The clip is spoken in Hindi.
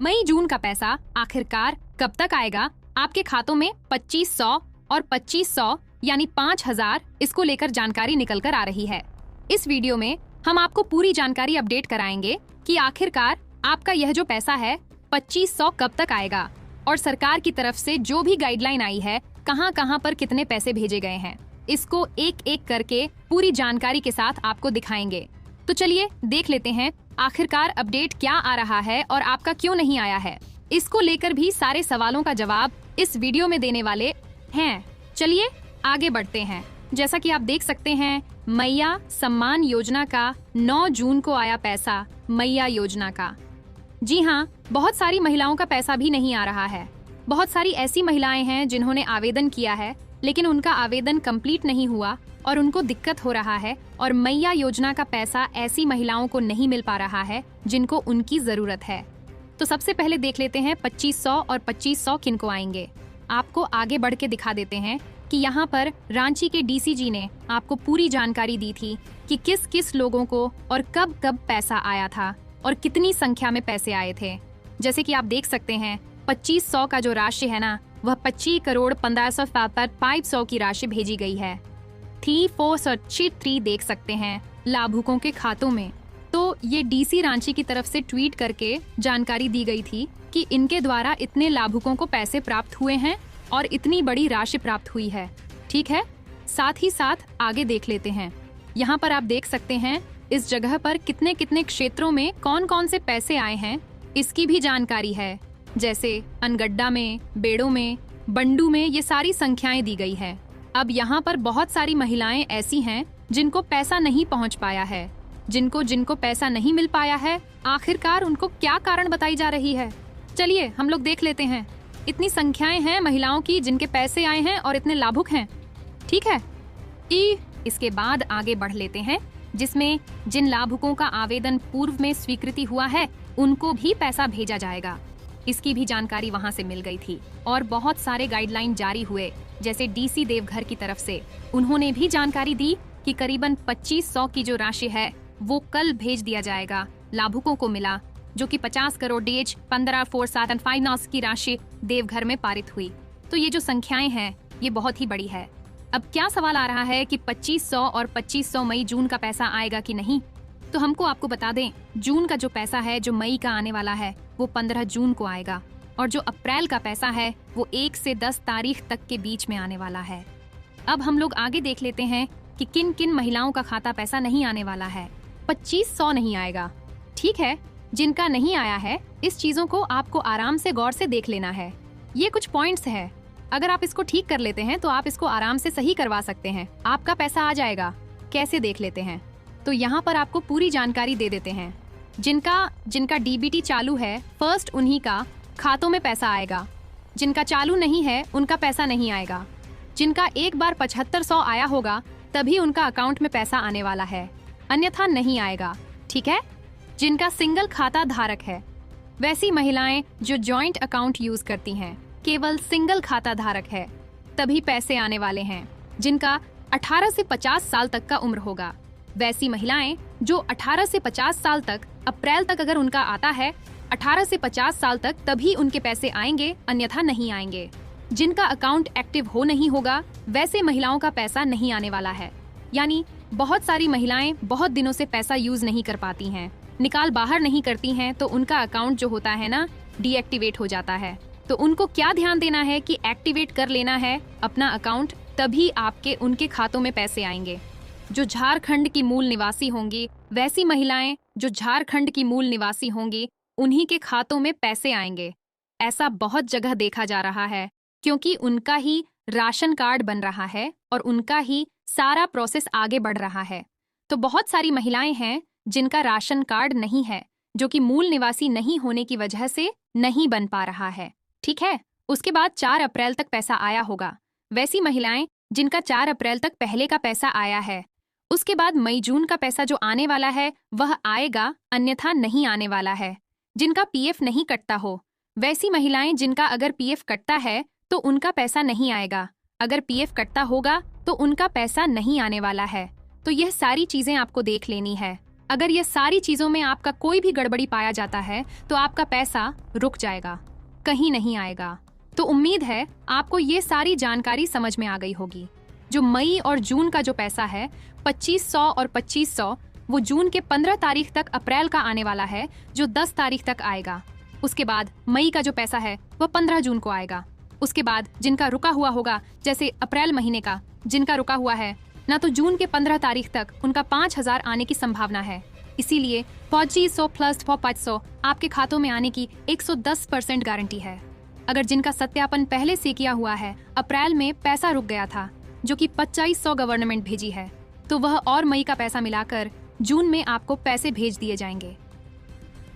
मई जून का पैसा आखिरकार कब तक आएगा आपके खातों में? 2500 और 2500 यानी 5000, इसको लेकर जानकारी निकल कर आ रही है। इस वीडियो में हम आपको पूरी जानकारी अपडेट कराएंगे कि आखिरकार आपका यह जो पैसा है 2500 कब तक आएगा और सरकार की तरफ से जो भी गाइडलाइन आई है कहां पर कितने पैसे भेजे गए हैं, इसको एक एक करके पूरी जानकारी के साथ आपको दिखाएंगे। तो चलिए देख लेते हैं आखिरकार अपडेट क्या आ रहा है और आपका क्यों नहीं आया है। इसको लेकर भी सारे सवालों का जवाब इस वीडियो में देने वाले हैं। चलिए आगे बढ़ते हैं। जैसा कि आप देख सकते हैं, मैया सम्मान योजना का 9 जून को आया पैसा। मैया योजना का, जी हाँ, बहुत सारी महिलाओं का पैसा भी नहीं आ रहा है। बहुत सारी ऐसी महिलाएं हैं जिन्होंने आवेदन किया है लेकिन उनका आवेदन कंप्लीट नहीं हुआ और उनको दिक्कत हो रहा है और मैया योजना का पैसा ऐसी महिलाओं को नहीं मिल पा रहा है जिनको उनकी जरूरत है। तो सबसे पहले देख लेते हैं 2500 और 2500 किनको आएंगे। आपको आगे बढ़ के दिखा देते हैं कि यहाँ पर रांची के डीसीजी ने आपको पूरी जानकारी दी थी कि किस किस लोगों को और कब कब पैसा आया था और कितनी संख्या में पैसे आए थे। जैसे कि आप देख सकते हैं 2500 का जो राशि है ना, वह 25,15,500 की राशि भेजी गई है। 3463 देख सकते हैं लाभुकों के खातों में। तो ये डीसी रांची की तरफ से ट्वीट करके जानकारी दी गई थी कि इनके द्वारा इतने लाभुकों को पैसे प्राप्त हुए हैं और इतनी बड़ी राशि प्राप्त हुई है। ठीक है, साथ ही साथ आगे देख लेते हैं। यहाँ पर आप देख सकते हैं इस जगह पर कितने कितने क्षेत्रों में कौन कौन से पैसे आए हैं, इसकी भी जानकारी है। जैसे अनगड्डा में, बेड़ो में, बंडू में, ये सारी संख्याएं दी गई है। अब यहाँ पर बहुत सारी महिलाएं ऐसी हैं जिनको पैसा नहीं पहुँच पाया है। जिनको पैसा नहीं मिल पाया है, आखिरकार उनको क्या कारण बताई जा रही है, चलिए हम लोग देख लेते हैं। इतनी संख्याएं हैं महिलाओं की जिनके पैसे आए हैं और इतने लाभुक हैं। ठीक है, इसके बाद आगे बढ़ लेते हैं, जिसमें जिन लाभुकों का आवेदन पूर्व में स्वीकृति हुआ है उनको भी पैसा भेजा जाएगा। इसकी भी जानकारी वहां से मिल गई थी और बहुत सारे गाइडलाइन जारी हुए। जैसे डीसी देवघर की तरफ से उन्होंने भी जानकारी दी कि करीबन 2500 की जो राशि है वो कल भेज दिया जाएगा। लाभुकों को मिला जो कि 50 करोड़ DH 15,475 की राशि देवघर में पारित हुई। तो ये जो संख्याएं हैं ये बहुत ही बड़ी है। अब क्या सवाल आ रहा है कि 2500 और 2500 मई जून का पैसा आएगा कि नहीं? तो हमको आपको बता दें, जून का जो पैसा है जो मई का आने वाला है वो 15 जून को आएगा और जो अप्रैल का पैसा है वो 1 से 10 तारीख तक के बीच में आने वाला है। अब हम लोग आगे देख लेते हैं कि किन किन महिलाओं का खाता पैसा नहीं आने वाला है। 2500 नहीं आएगा। ठीक है, जिनका नहीं आया है इस चीजों को आपको आराम से गौर से देख लेना है। ये कुछ पॉइंट्स है, अगर आप इसको ठीक कर लेते हैं तो आप इसको आराम से सही करवा सकते हैं, आपका पैसा आ जाएगा। कैसे देख लेते हैं, तो यहाँ पर आपको पूरी जानकारी दे देते हैं। जिनका डीबीटी चालू है फर्स्ट उन्हीं का खातों में पैसा आएगा। जिनका चालू नहीं है उनका पैसा नहीं आएगा। जिनका एक बार 7500 आया होगा तभी उनका अकाउंट में पैसा आने वाला है, अन्यथा नहीं आएगा। ठीक है, जिनका सिंगल खाता धारक है, वैसी महिलाएं जो जॉइंट अकाउंट यूज करती हैं, केवल सिंगल खाता धारक है, तभी पैसे आने वाले हैं। जिनका 18 से 50 साल तक का उम्र होगा, वैसी महिलाएं जो 18 से 50 साल तक, अप्रैल तक अगर उनका आता है 18 से 50 साल तक, तभी उनके पैसे आएंगे, अन्यथा नहीं आएंगे। जिनका अकाउंट एक्टिव हो नहीं होगा वैसे महिलाओं का पैसा नहीं आने वाला है। यानी बहुत सारी महिलाएं बहुत दिनों से पैसा यूज नहीं कर पाती हैं, निकाल बाहर नहीं करती हैं, तो उनका अकाउंट जो होता है ना डीएक्टिवेट हो जाता है। तो उनको क्या ध्यान देना है कि एक्टिवेट कर लेना है अपना अकाउंट, तभी आपके उनके खातों में पैसे आएंगे। जो झारखंड की मूल निवासी होंगी, वैसी महिलाएं जो झारखंड की मूल निवासी होंगी उन्हीं के खातों में पैसे आएंगे। ऐसा बहुत जगह देखा जा रहा है क्योंकि उनका ही राशन कार्ड बन रहा है और उनका ही सारा प्रोसेस आगे बढ़ रहा है। तो बहुत सारी महिलाएं हैं जिनका राशन कार्ड नहीं है, जो कि मूल निवासी नहीं होने की वजह से नहीं बन पा रहा है। ठीक है, उसके बाद 4 अप्रैल तक पैसा आया होगा, वैसी महिलाएं जिनका 4 अप्रैल तक पहले का पैसा आया है। उसके बाद मई जून का पैसा जो आने वाला है वह आएगा, अन्यथा नहीं आने वाला है। जिनका पीएफ नहीं कटता हो, वैसी महिलाएं जिनका अगर पीएफ कटता है तो उनका पैसा नहीं आएगा, अगर पीएफ कटता होगा तो उनका पैसा नहीं आने वाला है। तो यह सारी चीजें आपको देख लेनी है। अगर ये सारी चीजों में आपका कोई भी गड़बड़ी पाया जाता है तो आपका पैसा रुक जाएगा, कहीं नहीं आएगा। तो उम्मीद है आपको ये सारी जानकारी समझ में आ गई होगी। जो मई और जून का जो पैसा है 2500 और 2500, वो जून के 15 तारीख तक अप्रैल का आने वाला है, जो 10 तारीख तक आएगा। उसके बाद मई का जो पैसा है वह 15 जून को आएगा। उसके बाद जिनका रुका हुआ होगा, जैसे अप्रैल महीने का जिनका रुका हुआ है ना, तो जून के 15 तारीख तक उनका 5000 आने की संभावना है। इसीलिए 2500 प्लस 500 आपके खातों में आने की 110% गारंटी है। अगर जिनका सत्यापन पहले से किया हुआ है, अप्रैल में पैसा रुक गया था जो कि 2500 गवर्नमेंट भेजी है, तो वह और मई का पैसा मिलाकर जून में आपको पैसे भेज दिए जाएंगे।